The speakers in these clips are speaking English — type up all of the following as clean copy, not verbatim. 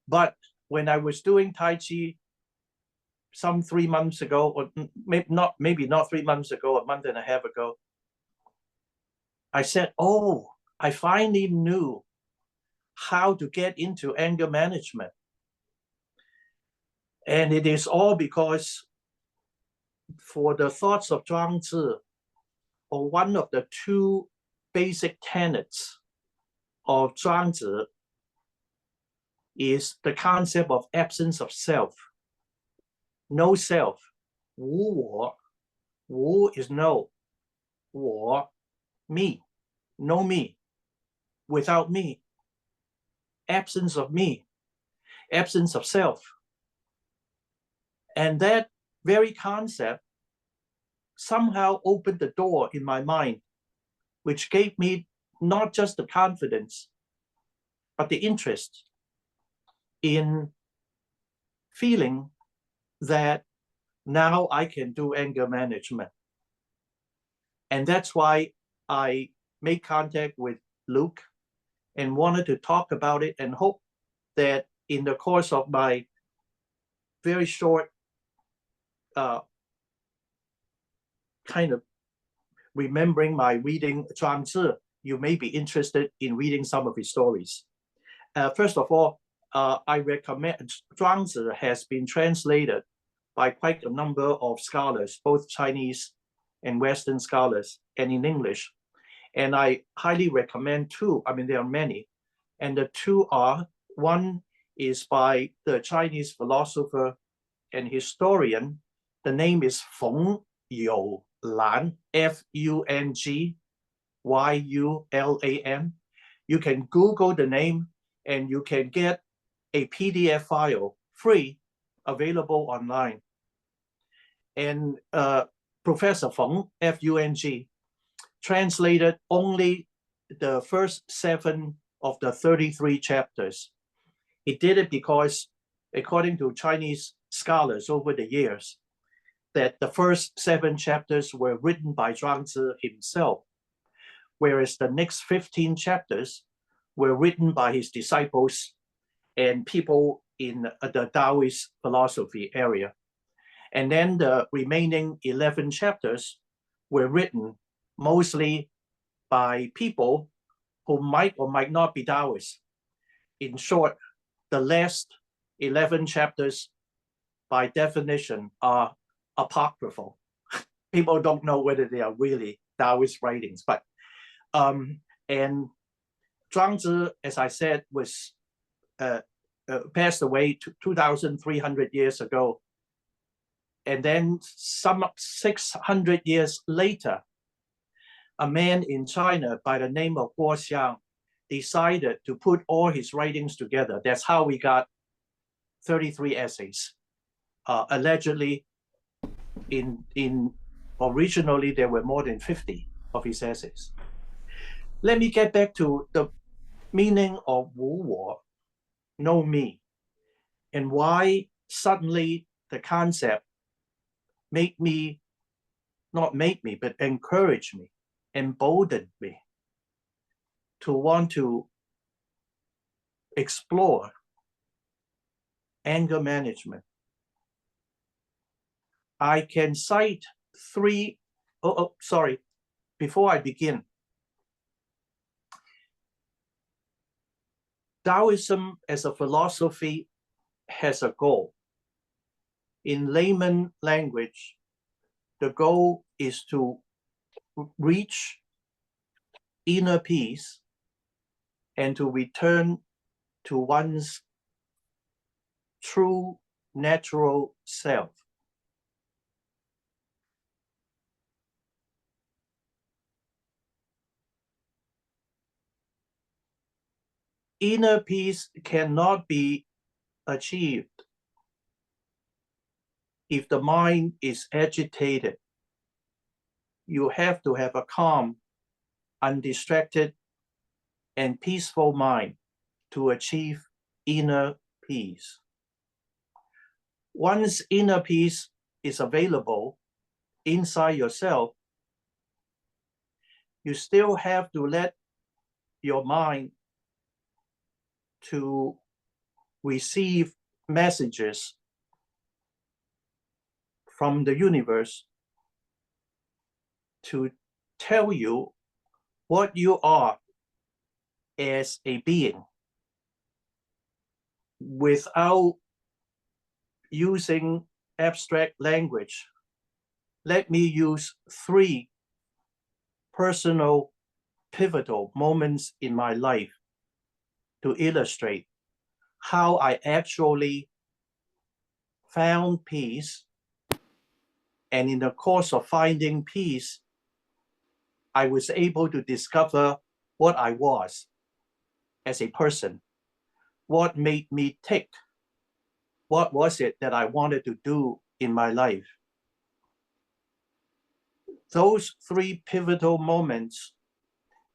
But when I was doing Tai Chi some 3 months ago, or maybe not 3 months ago, a month and a half ago, I said, oh, I finally knew how to get into anger management. And it is all because for the thoughts of Zhuangzi, or one of the two basic tenets of Zhuangzi is the concept of absence of self. No self. 无我. 无 is no. 我, me. No me. Without me. Absence of me. Absence of self. And that very concept somehow opened the door in my mind, which gave me not just the confidence, but the interest in feeling that now I can do anger management. And that's why I made contact with Luke and wanted to talk about it, and hope that in the course of my very short kind of remembering my reading Zhuangzi, you may be interested in reading some of his stories. First of all, I recommend, Zhuangzi has been translated by quite a number of scholars, both Chinese and Western scholars, and in English. And I highly recommend two. I mean, there are many. And the two are, one is by the Chinese philosopher and historian. The name is Feng Youlan, Fungyulan. You can Google the name and you can get a PDF file free, available online. And Professor Feng, Fung, translated only the first 7 of the 33 chapters. He did it because, according to Chinese scholars over the years, that the first 7 chapters were written by Zhuangzi himself, whereas the next 15 chapters were written by his disciples and people in the Taoist philosophy area. And then the remaining 11 chapters were written mostly by people who might or might not be Taoists. In short, the last 11 chapters, by definition, are apocryphal. People don't know whether they are really Taoist writings. But and Zhuangzi, as I said, was passed away 2,300 years ago. And then some 600 years later, a man in China by the name of Guo Xiang decided to put all his writings together. That's how we got 33 essays. Allegedly, originally there were more than 50 of his essays. Let me get back to the meaning of Wu Wo, no me, and why suddenly the concept but encouraged me, emboldened me to want to explore anger management. I can cite 3, sorry, before I begin. Taoism as a philosophy has a goal. In layman language, the goal is to reach inner peace and to return to one's true natural self. Inner peace cannot be achieved if the mind is agitated. You have to have a calm, undistracted, and peaceful mind to achieve inner peace. Once inner peace is available inside yourself, you still have to let your mind to receive messages from the universe to tell you what you are as a being without using abstract language. Let me use 3 personal pivotal moments in my life to illustrate how I actually found peace. And in the course of finding peace, I was able to discover what I was as a person, what made me tick, what was it that I wanted to do in my life. Those 3 pivotal moments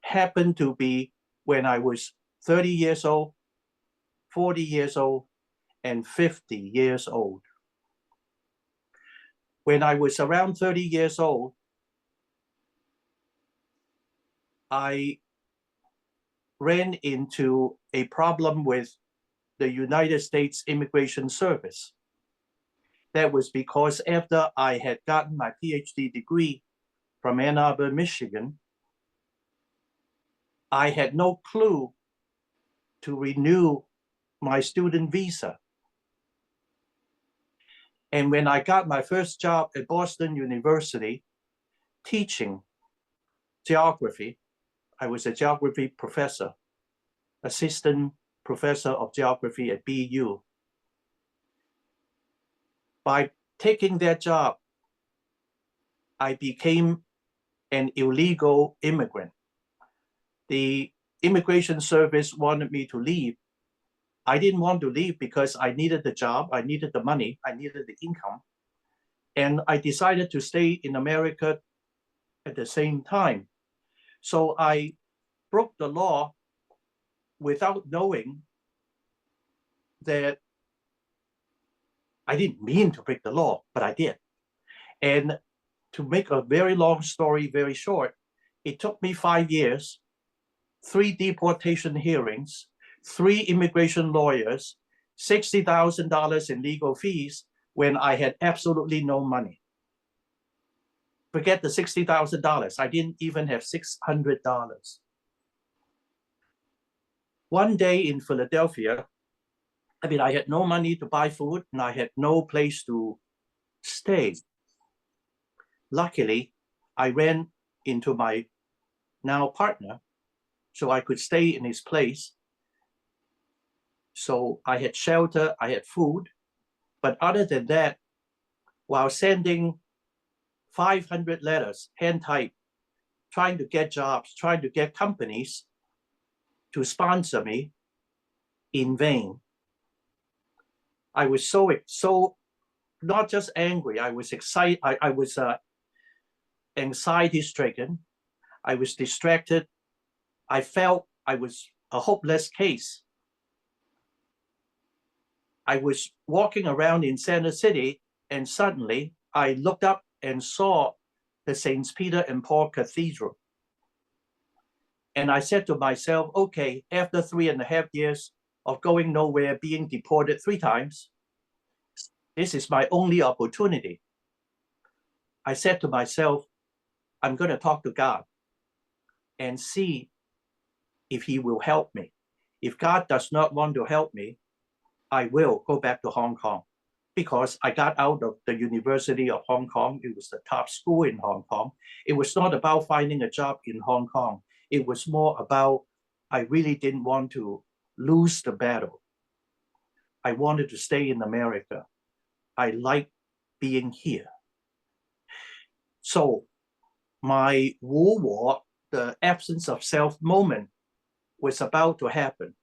happened to be when I was 30 years old, 40 years old, and 50 years old. When I was around 30 years old, I ran into a problem with the United States Immigration Service. That was because after I had gotten my PhD degree from Ann Arbor, Michigan, I had no clue to renew my student visa. And when I got my first job at Boston University teaching geography, I was a geography professor, assistant professor of geography at BU. By taking that job, I became an illegal immigrant. The immigration service wanted me to leave. I didn't want to leave because I needed the job, I needed the money, I needed the income. And I decided to stay in America at the same time. So I broke the law without knowing that I didn't mean to break the law, but I did. And to make a very long story very short, it took me 5 years, 3 deportation hearings, 3 immigration lawyers, $60,000 in legal fees when I had absolutely no money. Forget the $60,000. I didn't even have $600. One day in Philadelphia, I had no money to buy food and I had no place to stay. Luckily, I ran into my now partner, so I could stay in his place. So I had shelter, I had food. But other than that, while sending 500 letters, hand typed, trying to get jobs, trying to get companies to sponsor me, in vain. I was so not just angry, I was excited, I was anxiety stricken, I was distracted, I felt I was a hopeless case. I was walking around in Center City and suddenly I looked up and saw the St. Peter and Paul Cathedral. And I said to myself, okay, after 3.5 years of going nowhere, being deported 3 times, this is my only opportunity. I said to myself, I'm going to talk to God and see if he will help me. If God does not want to help me, I will go back to Hong Kong, because I got out of the University of Hong Kong. It was the top school in Hong Kong. It was not about finding a job in Hong Kong. It was more about, I really didn't want to lose the battle. I wanted to stay in America. I like being here. So my Wu Wo, the absence of self moment, was about to happen.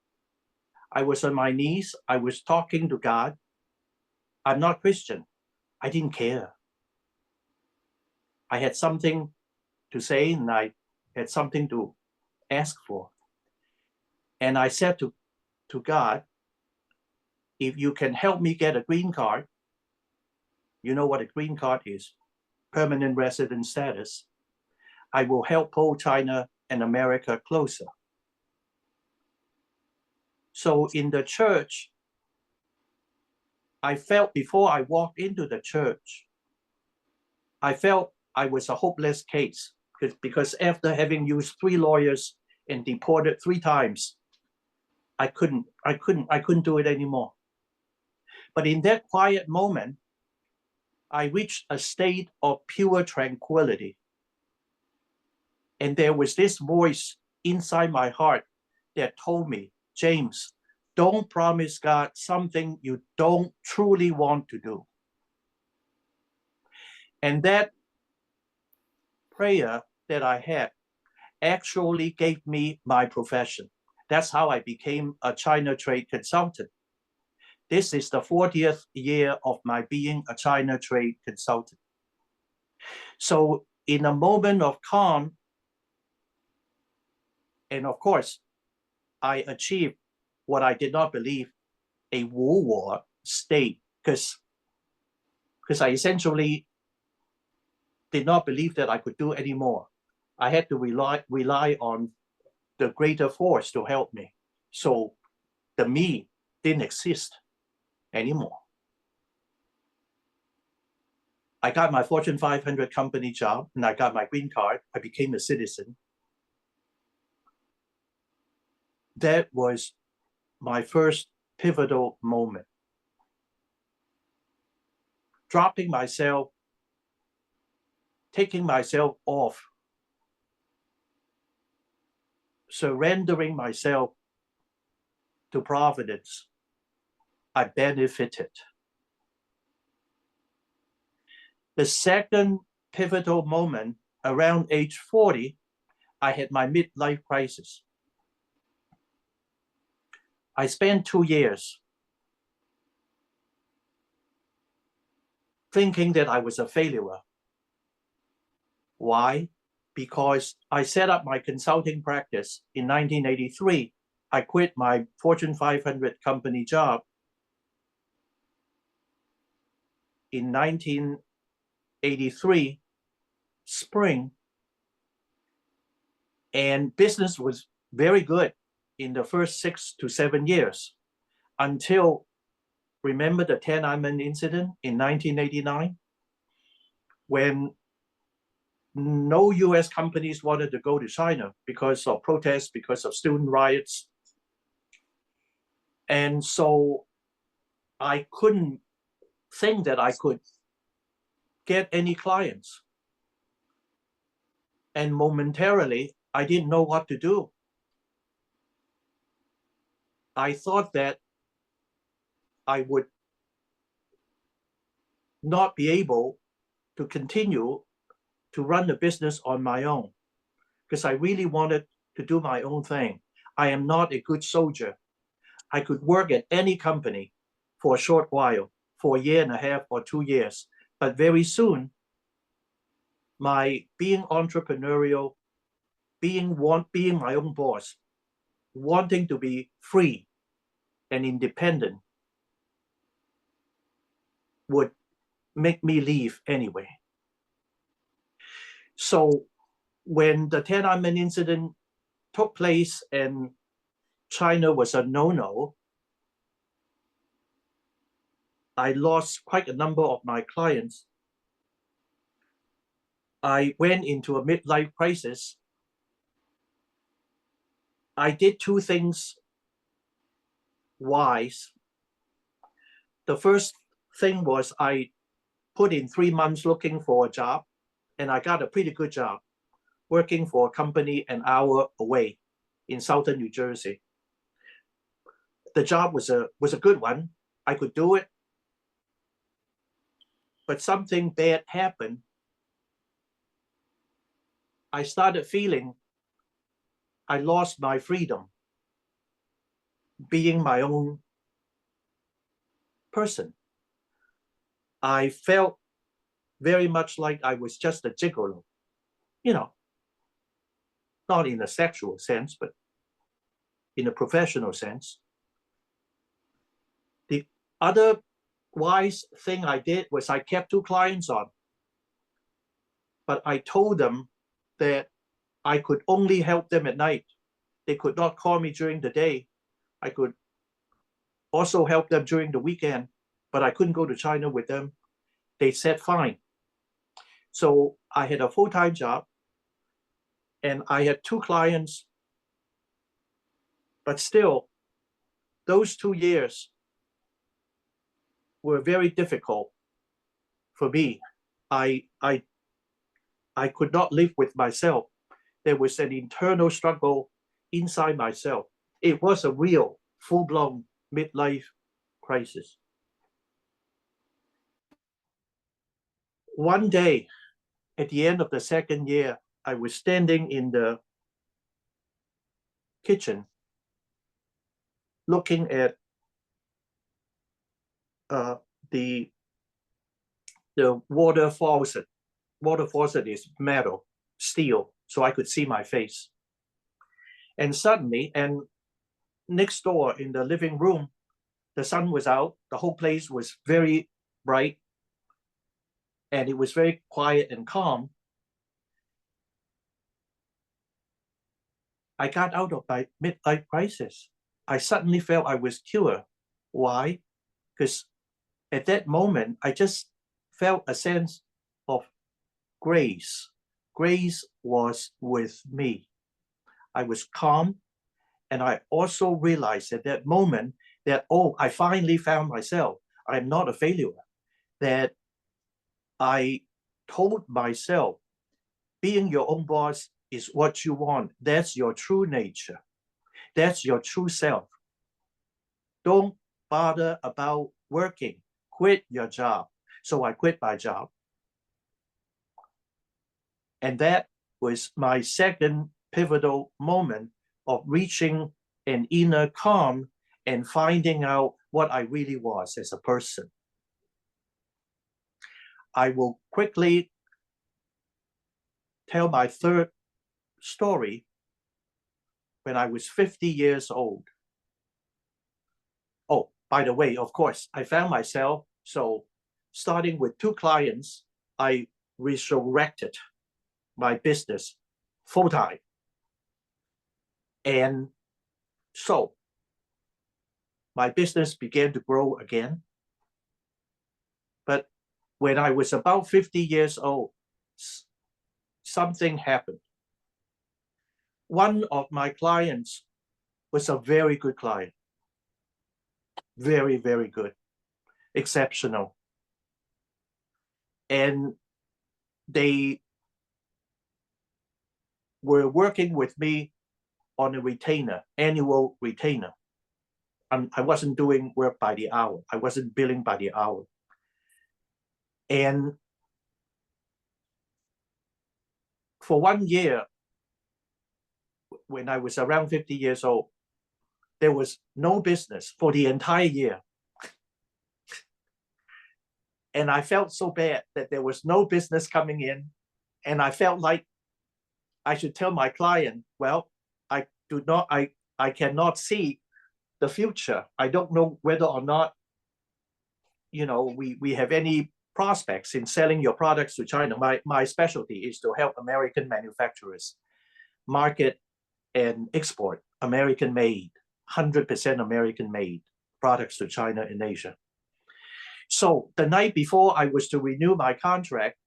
I was on my knees. I was talking to God. I'm not Christian. I didn't care. I had something to say and I had something to ask for. And I said to God, if you can help me get a green card, you know what a green card is, permanent resident status, I will help pull China and America closer. So in the church, I felt before I walked into the church, I felt I was a hopeless case because after having used 3 lawyers and deported 3 times, I couldn't do it anymore. But in that quiet moment, I reached a state of pure tranquility. And there was this voice inside my heart that told me, James, don't promise God something you don't truly want to do. And that prayer that I had actually gave me my profession. That's how I became a China trade consultant. This is the 40th year of my being a China trade consultant. So in a moment of calm, and of course, I achieved what I did not believe, a World War state, because I essentially did not believe that I could do any more. I had to rely on the greater force to help me. So the me didn't exist anymore. I got my Fortune 500 company job and I got my green card. I became a citizen. That was my first pivotal moment. Dropping myself, taking myself off, surrendering myself to Providence, I benefited. The second pivotal moment, around age 40, I had my midlife crisis. I spent 2 years thinking that I was a failure. Why? Because I set up my consulting practice in 1983. I quit my Fortune 500 company job in 1983 spring, and business was very good in the first 6 to 7 years until, remember the Tiananmen incident in 1989, when no US companies wanted to go to China because of protests, because of student riots. And so I couldn't think that I could get any clients. And momentarily, I didn't know what to do. I thought that I would not be able to continue to run the business on my own because I really wanted to do my own thing. I am not a good soldier. I could work at any company for a short while, for a year and a half or 2 years, but very soon, my being entrepreneurial, being my own boss, wanting to be free and independent would make me leave anyway. So when the Tiananmen incident took place and China was a no-no, I lost quite a number of my clients. I went into a midlife crisis. I did 2 things wise. The first thing was I put in 3 months looking for a job, and I got a pretty good job working for a company an hour away in southern New Jersey. The job was a good one. I could do it. But something bad happened. I started feeling I lost my freedom being my own person. I felt very much like I was just a gigolo, you know, not in a sexual sense, but in a professional sense. The other wise thing I did was I kept 2 clients on, but I told them that I could only help them at night. They could not call me during the day. I could also help them during the weekend. but I couldn't go to China with them. They said fine. So I had a full-time job, and I had 2 clients, but still, those 2 years were very difficult for me. I could not live with myself. There was an internal struggle inside myself. It was a real full-blown midlife crisis. One day, at the end of the second year, I was standing in the kitchen looking at the water faucet. Water faucet is metal, steel, so I could see my face. And suddenly, and next door in the living room, the sun was out. The whole place was very bright, and it was very quiet and calm. I got out of my midlife crisis. I suddenly felt I was cured. Why? Because at that moment, I just felt a sense of grace. Grace was with me. I was calm. And I also realized at that moment that, oh, I finally found myself. I'm not a failure. That I told myself, being your own boss is what you want. That's your true nature. That's your true self. Don't bother about working. Quit your job. So I quit my job. And that was my second pivotal moment of reaching an inner calm and finding out what I really was as a person. I will quickly tell my third story. When I was 50 years old. Oh, by the way, of course, I found myself. So starting with 2 clients, I resurrected my business full-time. And so my business began to grow again. But when I was about 50 years old, something happened. One of my clients was a very good client. Very, very good. Exceptional. And they were working with me on a retainer, annual retainer. I wasn't doing work by the hour. I wasn't billing by the hour. And for 1 year, when I was around 50 years old, there was no business for the entire year. And I felt so bad that there was no business coming in. And I felt like I should tell my client, well, I cannot see the future. I don't know whether or not, we have any prospects in selling your products to China. My specialty is to help American manufacturers market and export American made, 100% American made products to China and Asia. So the night before I was to renew my contract,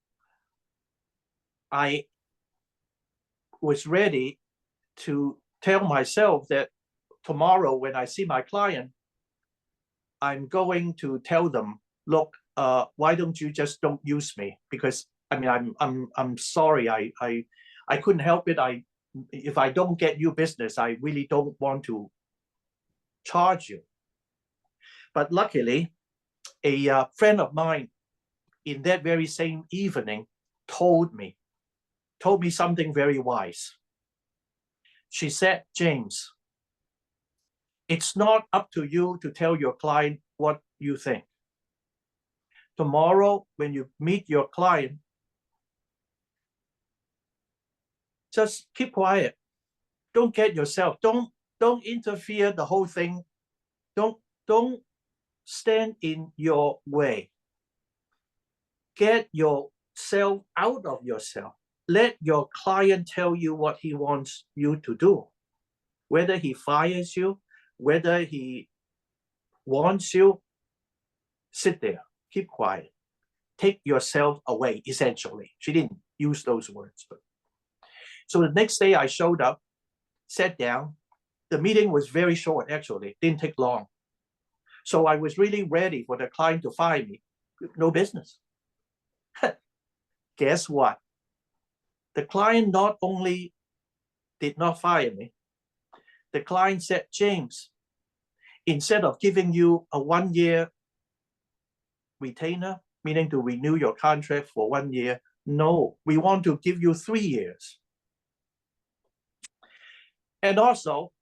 I was ready to tell myself that tomorrow when I see my client, I'm going to tell them, look, why don't you just don't use me? Because I'm sorry, I couldn't help it. If I don't get you business, I really don't want to charge you. But luckily, a friend of mine in that very same evening told me something very wise. She said, James, it's not up to you to tell your client what you think. Tomorrow, when you meet your client, just keep quiet. Don't get yourself, don't interfere the whole thing. Don't stand in your way. Get yourself out of yourself. Let your client tell you what he wants you to do. Whether he fires you, whether he wants you, sit there, keep quiet, take yourself away, essentially. She didn't use those words. But. So the next day I showed up, sat down. The meeting was very short, actually, didn't take long. So I was really ready for the client to fire me. No business. Guess what? The client not only did not fire me, the client said, James, instead of giving you a 1 year retainer, meaning to renew your contract for 1 year, no, we want to give you 3 years. And also,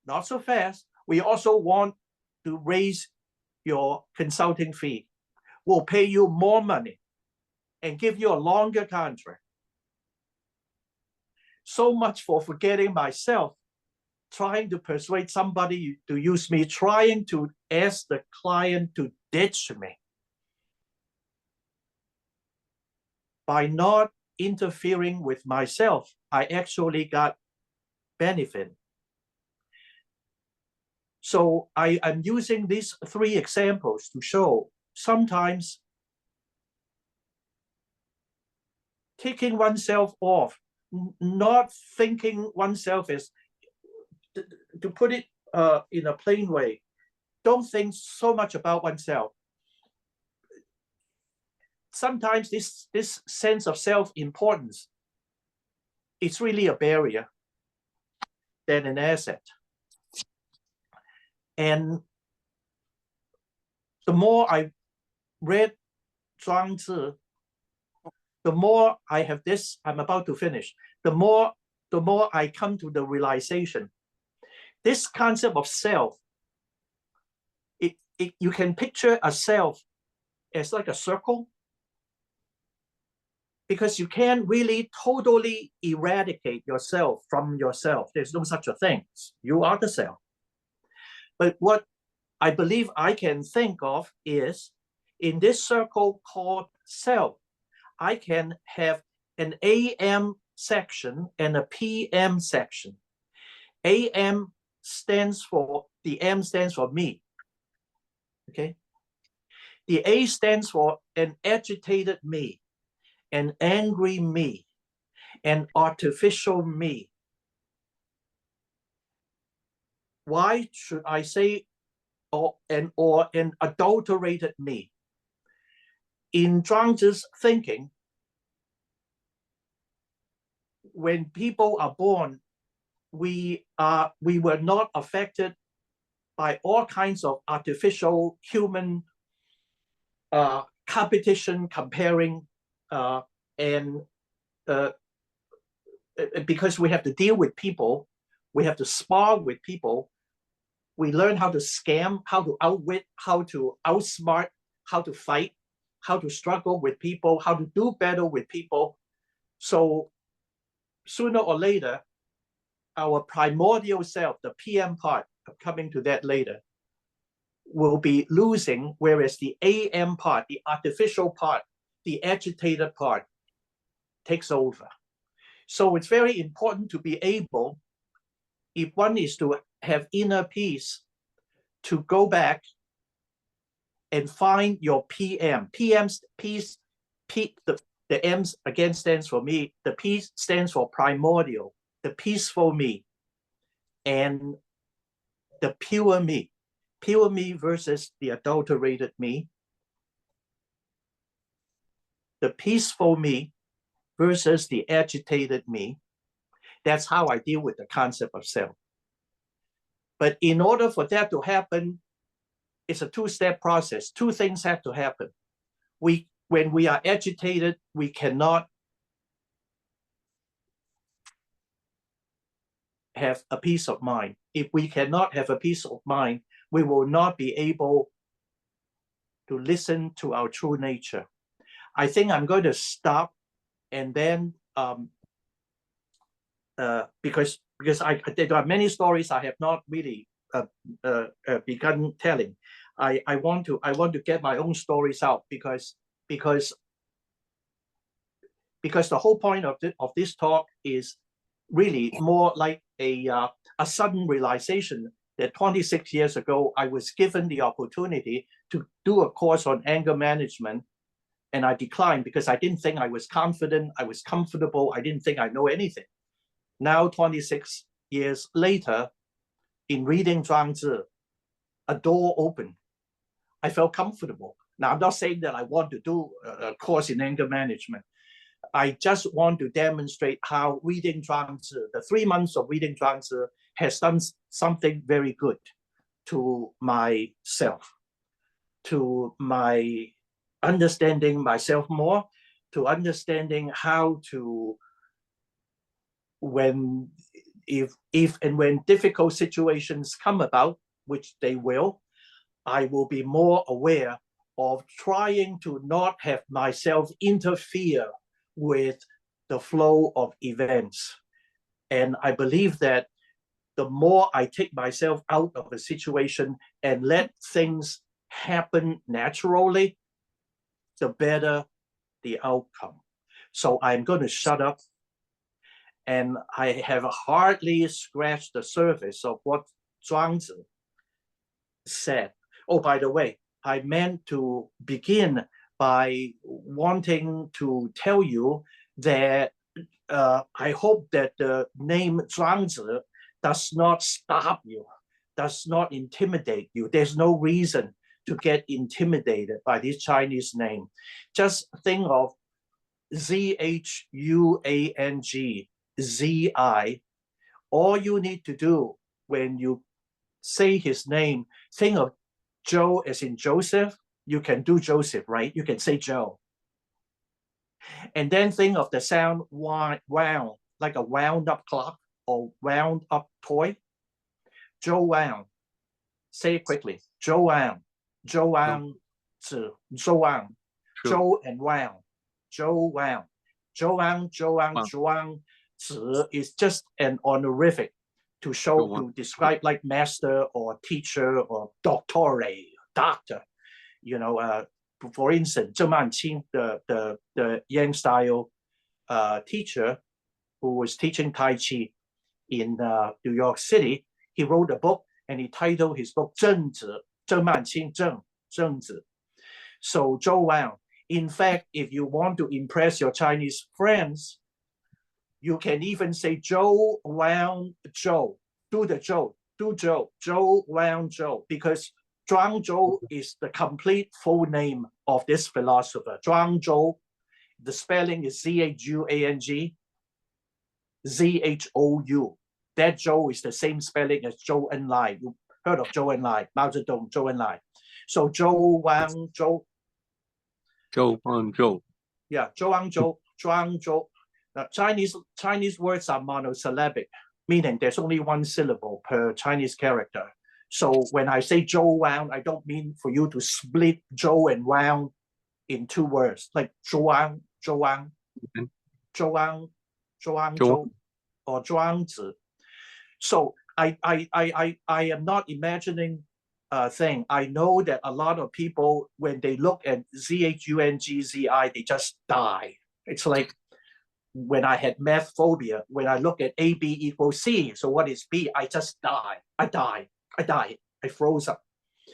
not so fast, we also want to raise your consulting fee. We'll pay you more money and give you a longer contract. So much for forgetting myself, trying to persuade somebody to use me, trying to ask the client to ditch me. By not interfering with myself, I actually got benefit. So I'm using these 3 examples to show sometimes taking oneself off, not thinking oneself is, to put it in a plain way, don't think so much about oneself. Sometimes this sense of self-importance is really a barrier than an asset. And the more I read Zhuangzi, the more I have this, I'm about to finish, the more I come to the realization, this concept of self, you can picture a self as like a circle, because you can't really totally eradicate yourself from yourself. There's no such a thing. You are the self. But what I believe I can think of is, in this circle called self, I can have an AM section and a PM section. AM stands for, the M stands for me. Okay. The A stands for an agitated me, an angry me, an artificial me. Why should I say or an adulterated me? In Zhuangzi's thinking, when people are born, we were not affected by all kinds of artificial human competition, comparing, and because we have to deal with people, we have to spar with people, we learn how to scam, how to outwit, how to outsmart, how to fight, how to struggle with people, how to do better with people. So sooner or later, our primordial self, the PM part, coming to that later, will be losing, whereas the AM part, the artificial part, the agitated part, takes over. So it's very important to be able, if one is to have inner peace, to go back and find your PM. PM's peace, the M again stands for me, the P stands for primordial, the peaceful me, and the pure me. Pure me versus the adulterated me. The peaceful me versus the agitated me. That's how I deal with the concept of self. But in order for that to happen, it's a 2-step process. 2 things have to happen. When we are agitated, we cannot have a peace of mind. If we cannot have a peace of mind, we will not be able to listen to our true nature. I think I'm going to stop, and then because there are many stories I have not really begun telling. I want to get my own stories out because the whole point of this talk is really more like a sudden realization that 26 years ago I was given the opportunity to do a course on anger management, and I declined because I didn't think I was confident, I was comfortable, I didn't think I know anything. Now, 26 years later, in reading Zhuangzi, a door opened. I felt comfortable. Now, I'm not saying that I want to do a course in anger management. I just want to demonstrate how reading Zhuangzi, the 3 months of reading Zhuangzi, has done something very good to myself, to my understanding myself more, to understanding how to, if and when difficult situations come about, which they will, I will be more aware of trying to not have myself interfere with the flow of events. And I believe that the more I take myself out of a situation and let things happen naturally, the better the outcome. So I'm going to shut up. And I have hardly scratched the surface of what Zhuangzi said. Oh, by the way, I meant to begin by wanting to tell you that I hope that the name Zhuangzi does not stop you, does not intimidate you. There's no reason to get intimidated by this Chinese name. Just think of Zhuangzi, Zi. All you need to do when you say his name, think of Joe as in Joseph. You can do Joseph, right? You can say Joe. And then think of the sound wound, like a wound up clock or wound up toy. Joe Wang. Say it quickly. Joe Wang. Joe Wang. Joe Wang. Joe and Wang. Joe Wang. Joe Wang. Joe Wang. Zhuang. Is just an honorific to show, to describe like master or teacher or doctorate, doctor. You know, for instance, Zheng Manqing, the Yang style teacher who was teaching Tai Chi in New York City, he wrote a book and he titled his book Zhengzi, Zheng Manqing Zhengzi. So Zhou Wang. In fact, if you want to impress your Chinese friends, you can even say Zhou Wang Zhou, do the Zhou, do Zhou, Zhou Wang Zhou, because Zhuangzhou is the complete full name of this philosopher. Zhuangzhou, the spelling is Zhuang, Zhou. That Zhou is the same spelling as Zhou Enlai. You heard of Zhou Enlai, Mao Zedong, Zhou Enlai. So Zhou Wang Zhou. Zhou Wang Zhou. Yeah, Zhuangzhou, Zhuangzhou. Chinese words are monosyllabic, meaning there's only one syllable per Chinese character. So when I say Zhou Wang, I don't mean for you to split Zhou and Wang in two words, like Zhuang, Zhuang, Zhuang, Zhuangzhou, or Zhuangzi. So I am not imagining a thing. I know that a lot of people, when they look at Zhuangzi, they just die. It's like when I had math phobia, when I look at AB equals C, so what is B? I just die. I froze up.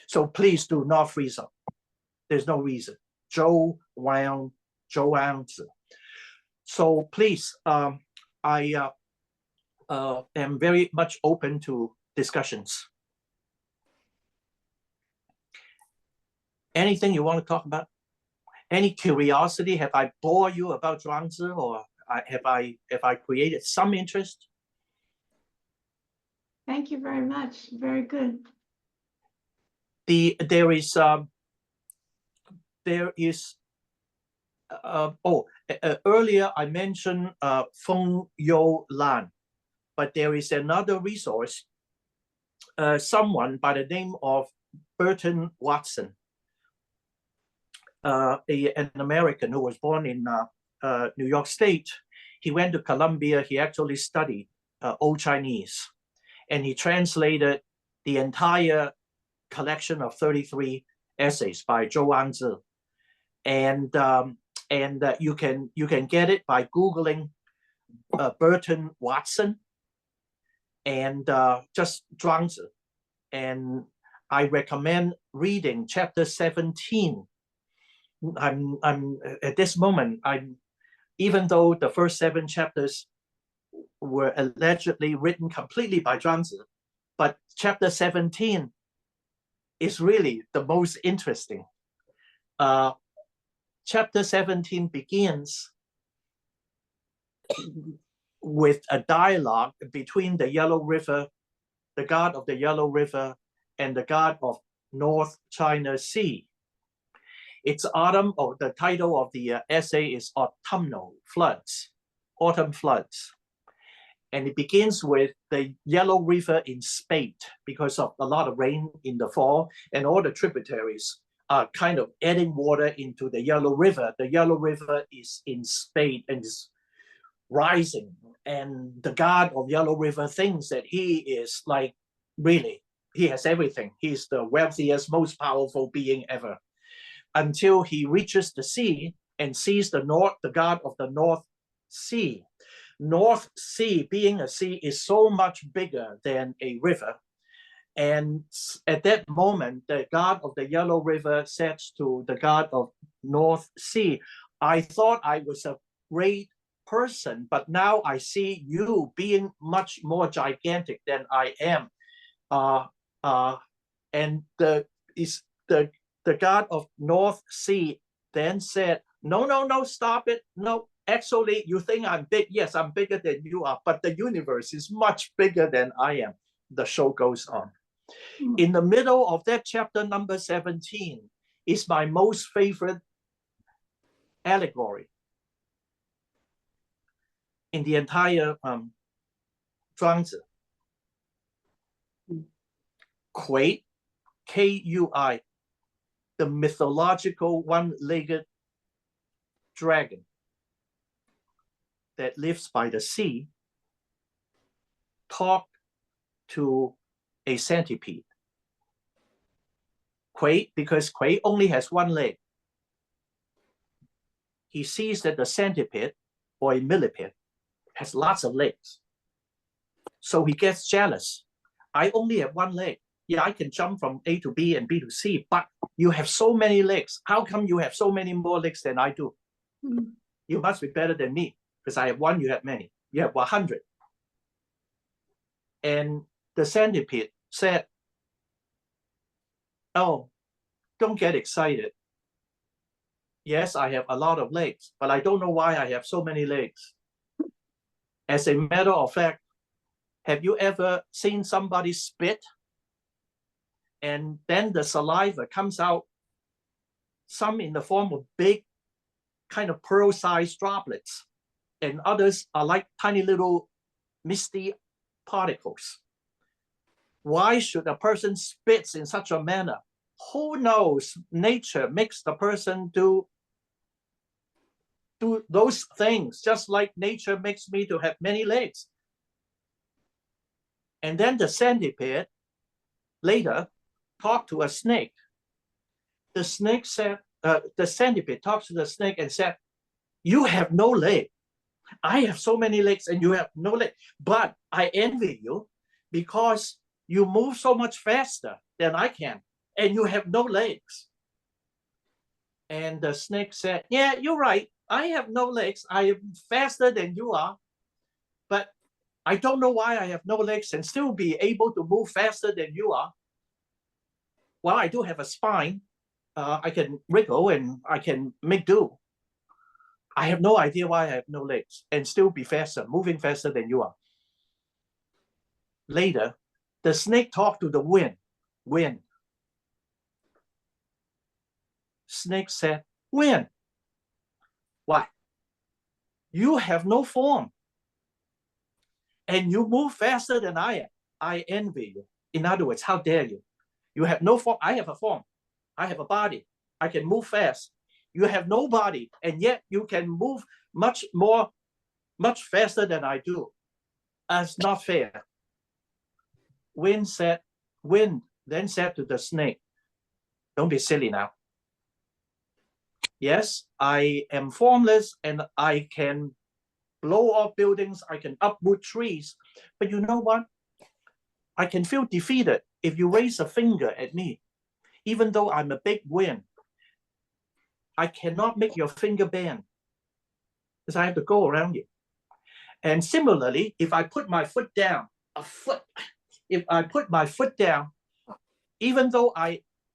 So please do not freeze up. There's no reason. Zhou Wang, Zhuangzi. So please, I am very much open to discussions. Anything you want to talk about? Any curiosity? Have I bored you about Zhuangzi, or have I created some interest? Thank you very much. Very good. There is earlier I mentioned Feng You Lan, but there is another resource, someone by the name of Burton Watson, an American who was born in New York State. He went to Columbia. He actually studied Old Chinese, and he translated the entire collection of 33 essays by Zhuangzi. And you can get it by Googling Burton Watson and just Zhuangzi. And I recommend reading chapter 17. I'm at this moment, even though the first 7 chapters were allegedly written completely by Zhuangzi, but chapter 17 is really the most interesting. Chapter 17 begins with a dialogue between the Yellow River, the god of the Yellow River, and the god of North China Sea. It's autumn, or the title of the essay is Autumnal Floods, Autumn Floods. And it begins with the Yellow River in spate because of a lot of rain in the fall, and all the tributaries are kind of adding water into the Yellow River. The Yellow River is in spate and is rising. And the god of Yellow River thinks that he is like, really, he has everything. He's the wealthiest, most powerful being ever. Until he reaches the sea and sees the god of the North Sea. North Sea, being a sea, is so much bigger than a river. And at that moment, the god of the Yellow River says to the god of North Sea, I thought I was a great person, but now I see you being much more gigantic than I am. And the god of North Sea then said, no, stop it. No, actually, you think I'm big. Yes, I'm bigger than you are, but the universe is much bigger than I am. The show goes on. In the middle of that chapter number 17 is my most favorite allegory in the entire Zhuangzi. Kui, Kui, the mythological one-legged dragon that lives by the sea, talked to a centipede. Kui, because Kui only has one leg. He sees that the centipede or a millipede has lots of legs. So he gets jealous. I only have one leg. Yeah, I can jump from A to B and B to C, but you have so many legs. How come you have so many more legs than I do? You must be better than me, because I have one, you have many. You have 100. And the centipede said, oh, don't get excited. Yes, I have a lot of legs, but I don't know why I have so many legs. As a matter of fact, have you ever seen somebody spit and then the saliva comes out, some in the form of big kind of pearl-sized droplets, and others are like tiny little misty particles? Why should a person spits in such a manner? Who knows? Nature makes the person do those things, just like nature makes me to have many legs. And then the centipede later talked to a snake. The snake said, the centipede talks to the snake and said, you have no leg. I have so many legs and you have no leg, but I envy you because you move so much faster than I can and you have no legs. And the snake said, yeah, you're right. I have no legs. I am faster than you are, but I don't know why I have no legs and still be able to move faster than you are. Well, I do have a spine. I can wriggle and I can make do. I have no idea why I have no legs and still be faster, moving faster than you are. Later, the snake talked to the wind. Wind. Snake said, wind, why? You have no form. And you move faster than I am. I envy you. In other words, how dare you? You have no form. I have a form. I have a body. I can move fast. You have no body, and yet you can move much faster than I do. That's not fair. Wind then said to the snake, don't be silly now. Yes, I am formless and I can blow off buildings, I can uproot trees, but you know what? I can feel defeated if you raise a finger at me, even though I'm a big wind, I cannot make your finger bend because I have to go around you. And similarly, if I put my foot down, if I put my foot down, even though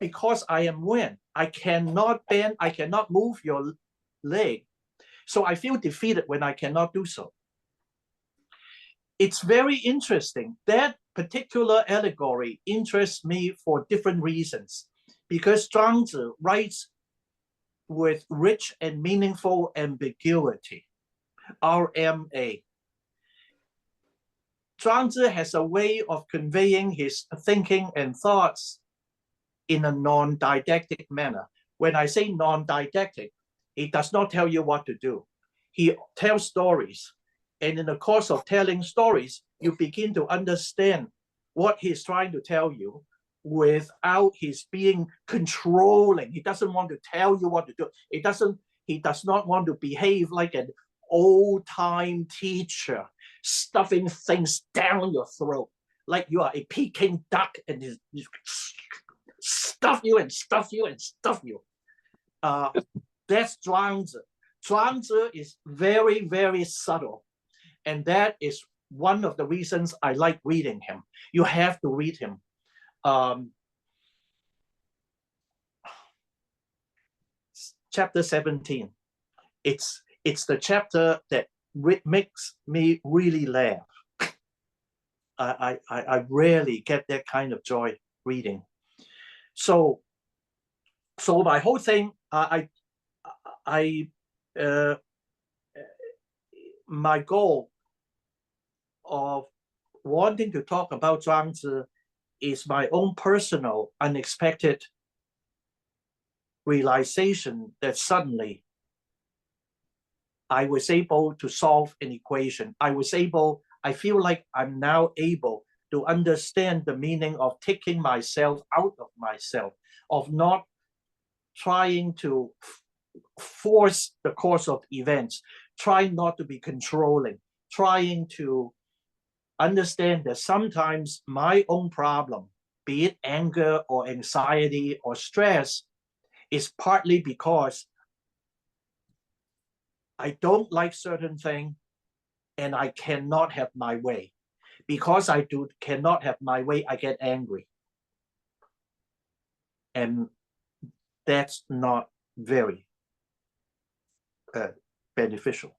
because I am wind, I cannot bend, I cannot move your leg. So I feel defeated when I cannot do so. It's very interesting. That particular allegory interests me for different reasons, because Zhuangzi writes with rich and meaningful ambiguity, RMA. Zhuangzi has a way of conveying his thinking and thoughts in a non-didactic manner. When I say non-didactic, he does not tell you what to do. He tells stories. And in the course of telling stories, you begin to understand what he's trying to tell you without his being controlling. He doesn't want to tell you what to do. He does not want to behave like an old-time teacher, stuffing things down your throat, like you are a Peking duck and stuff you and stuff you and stuff you. That's Zhuangzi. Zhuangzi is very, very subtle. And that is one of the reasons I like reading him. You have to read him. Chapter 17. It's the chapter that makes me really laugh. I rarely get that kind of joy reading. So my whole thing, my goal of wanting to talk about Zhuangzi is my own personal unexpected realization that suddenly I was able to solve an equation. I feel like I'm now able to understand the meaning of taking myself out of myself, of not trying to force the course of events, trying not to be controlling, trying to understand that sometimes my own problem, be it anger or anxiety or stress, is partly because I don't like certain things and I cannot have my way. Because I cannot have my way, I get angry. And that's not very beneficial.